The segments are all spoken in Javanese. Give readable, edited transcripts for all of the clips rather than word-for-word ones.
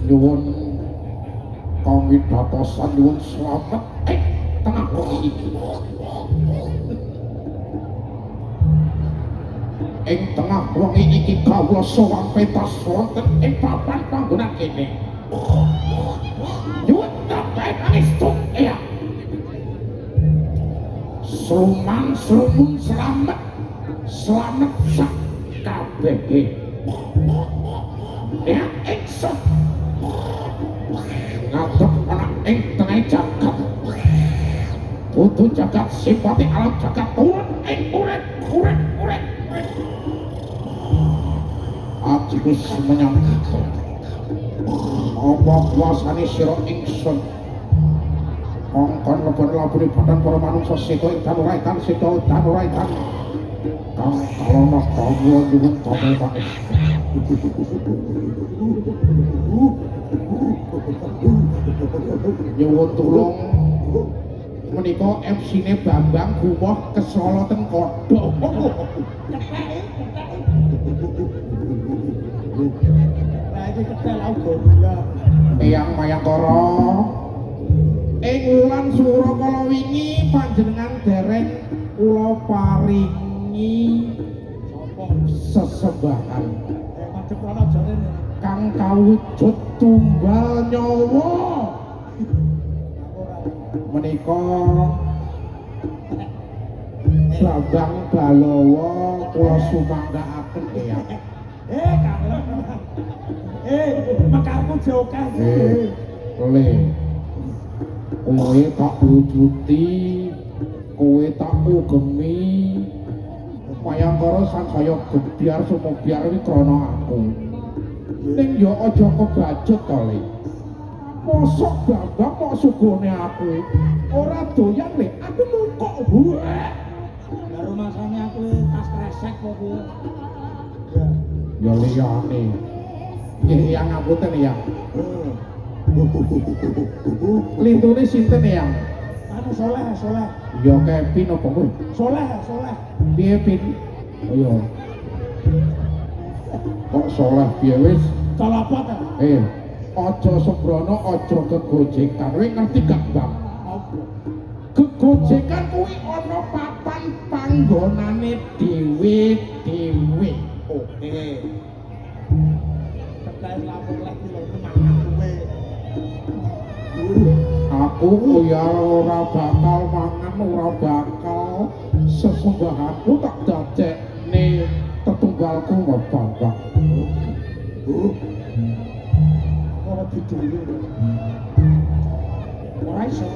nyuwun pamidhatosan nyuwun slamet tengah wengi iki. Ing tengah wengi iki kawula sowan pentas wonten ing papan panggonan kene. Nyuwun kabeh pangestu ya. Sluman slumun slamet sak kabeh. Ya ingsun ngadep ana ing tengah jagat. Kudu jagat simpati alam jagat turun ing urip. Ajikus menyangka apa kuasane sira ingsun kongkon lebur-leburi badan para manungsa sita ing danuraitan kang kalana kawula nyuwun damel pangestu. Nyuwun tulung menika MC-ne Bambang Gumoh kesala ten kodhok. Lah iki ketel aku gula. Eyang Mayangkara ing wulan Surakala wingi panjenengan dereng kula paringi Sopo? sesembahan Madhep ana jarene. kang kawujud tumbal nyawa menika Bambang Balawa kula sumanggaaken ya. Kalem. Mekarku jokah. Le. Kowe tak wujuti, kowe tak ugemi. Mayangkara sansaya gebyar sumobyar iki krana aku. Ning ya aja kebacut to, Le. Mosok Bambang kok sugone aku. Ora doyan, Le. Aku mungkok buwe. Baru masane aku tas kresek kok kuwi. Ya liyane. Nggih, yang ngapunten ya. Lintune sinten ya? Anu soleh. Ya Kevin apa kowe? Soleh. Piye Pin? Ayo. Kok soleh piye wis? Salah apa ta? Aja sembrono, aja kegojekan. Kowe ngerti gak, Bang? Kegojekan kuwi ana papan panggonane dhewe-dhewe. Oke. Terkait lapor lagi lho teman kowe. Aku ya ora bakal mangan, ora bakal sesembahanku tak dadekne tetunggalku Bapak. Ora didulur. Ora iso.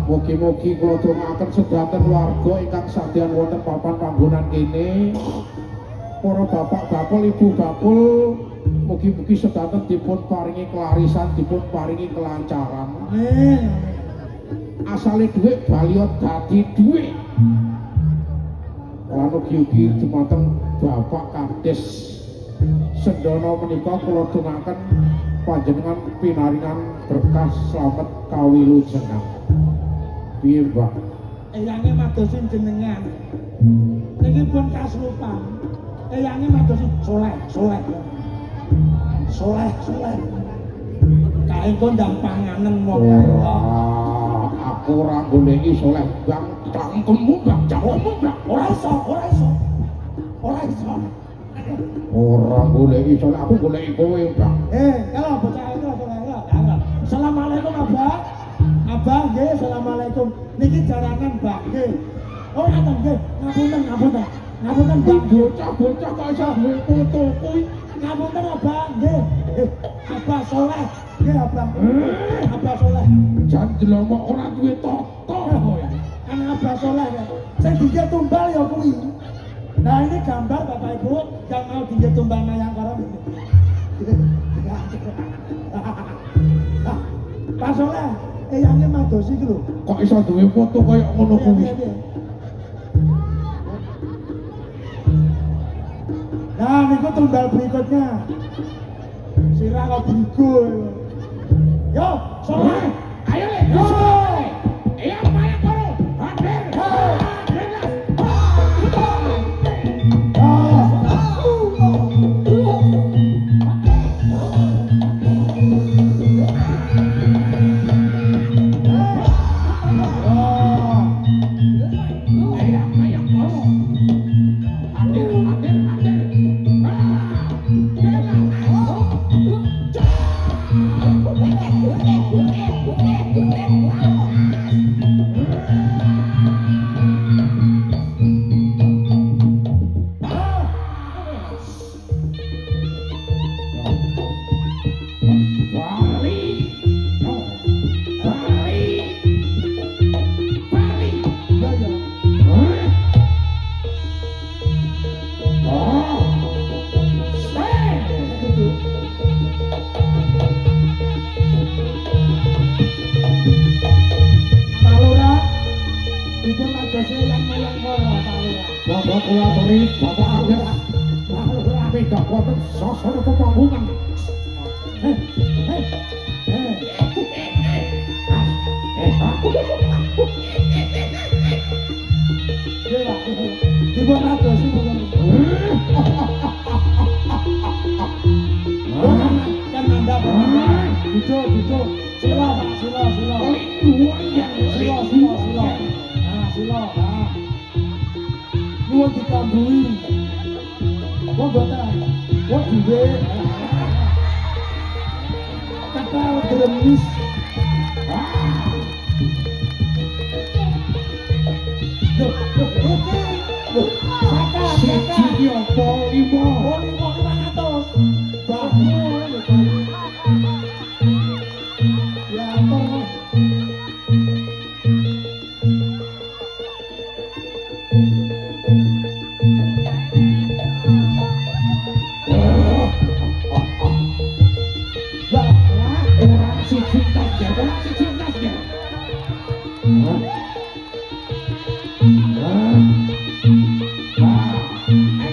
Mugi-mugi kula dongaaken sedaten warga ingkang sadyan wonten papan panggonan kene. Para bapak bakul, ibu bakul, mugi-mugi sedaten dipun paringi kelarisan, dipun paringi kelancaran. Amin. Asale dhuwit baliya dadi dhuwit. Lan ugi-ugi dumateng Bapak Kades sedana menika kula dongaaken panjenengan pinaringan berkah slamet kawilujengan. Piye, Mbak? Eyange madosin jenengan. Niki pun kasurupan. Eyange madosin soleh. Kae kondang panganen wong Ora, aku ora goleki soleh Bang, cangkemmu Bang, jawabmu Bang. ora iso. Ora goleki soleh, aku goleki kowe Bang. Kalau bocah itu enggak. Assalamualaikum Abah. Abah nggih, assalamualaikum. Niki jaranan Mbak nggih. Oh ngaten nggih, ngapunten. Ngapunten Mbak. Bocah-bocah kok iso duwe foto kuwi. Ngapunten Abah nggih. Abah soleh. Nggih Abah. Abah soleh. Jan delok ora duwe toto kowe. Kan Abah soleh ya. Sing dinggih tumbal ya kuwi. Nah ini gambar Bapak Ibu yang mau dinggih tumbal Mayangkara ini. Pak Soleh, eyangnya madosi iki lho. Kok iso duwe foto kaya ngono kuwi? Nah, niku tumbal berikutnya. Sirah kok brigo. Yo, Soleh, ayo Le. Yo. Iya, Mayangkara. Hadir. dosnya yang mayang moro tahu ya. Bapak kula aturi Bapak Agus tidak wonten sasana pepanggungan. Dewa, dibuat apa sih? Kan anda duduk, silo pak, silo. Nuwun dikambui. Wong boten, wong duwe. Kapal geremis. Siji apa lima? Oh, 500. Bangun. Ya, terus. Orang siji tas ya, orang siji tas ya.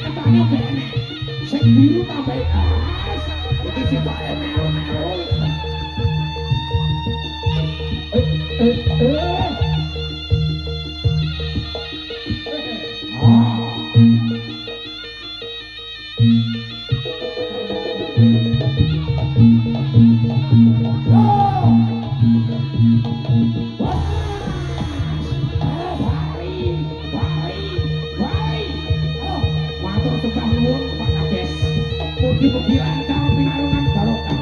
Ketane bene. Sing biru tambah as. Iki sipake mero-mero. Matur sembah nuwun Pak Kades. Mugi-mugi lancar pinarungan barokah.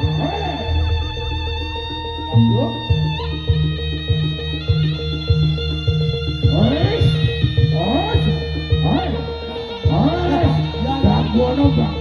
Gangguan Bang.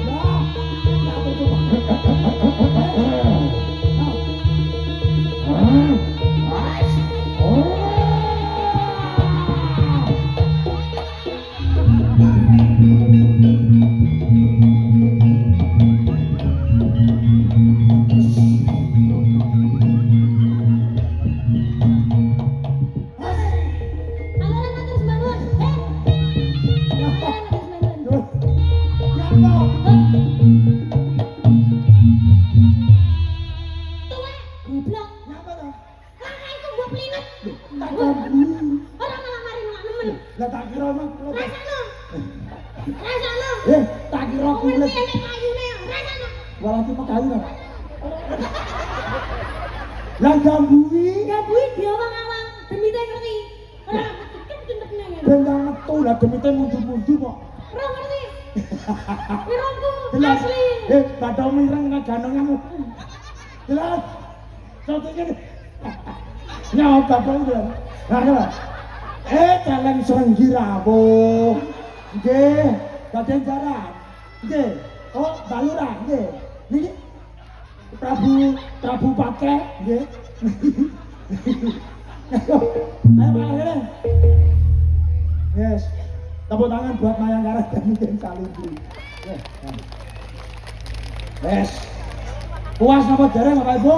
Lah tak kira mah. Rasane. Tak kira Wong kulit. iki enek kayune, rasane. Walau kita kayu lah. Lah gambui. Gabui diawang-awang demi teh ngerti. Ora centek-centekne ngene. Ben nang metu lah demite mundur-mundur kok. Ora ngerti. Wirongku Jelas. asli. Badha mireng nang ganonganmu. Jelas. Contohnya nih. Nyawa bapak udah. Nah, calon Srenggirawo. Nggih, Baden Jaran. Nggih. Oh, Balura, nggih. Niki Prabu Pake, nggih. Ayo Pak Lele. Yes. Tepuk tangan buat Mayangkara dan mungkin Salibri. Yes. Puas napa dereng Bapak Ibu?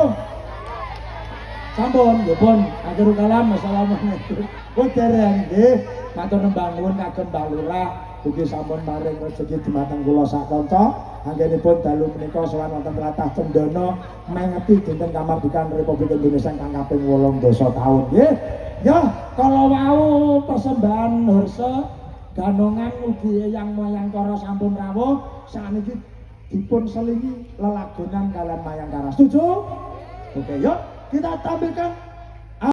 Sampun, nggih pun. Akhirul kalam, assalamualaikum. Pun dereng nggih. Matur nembang nuwun kagem Mbah Lurah. Ugi sampun maring rejeki dumateng kula sak kanca. Anggenipun dalu menika sowan wonten tlatah Cendana mengeti dinten kamardikan Republik Indonesia kang kaping 18 taun nggih. Ya, kala wau persembahan Horse Ganongan ugi Eyang Mayangkara sampun rawuh, sakniki dipun selingi lelagonan kalian Mayangkara. Setuju? Oke, yuk kita tampilkan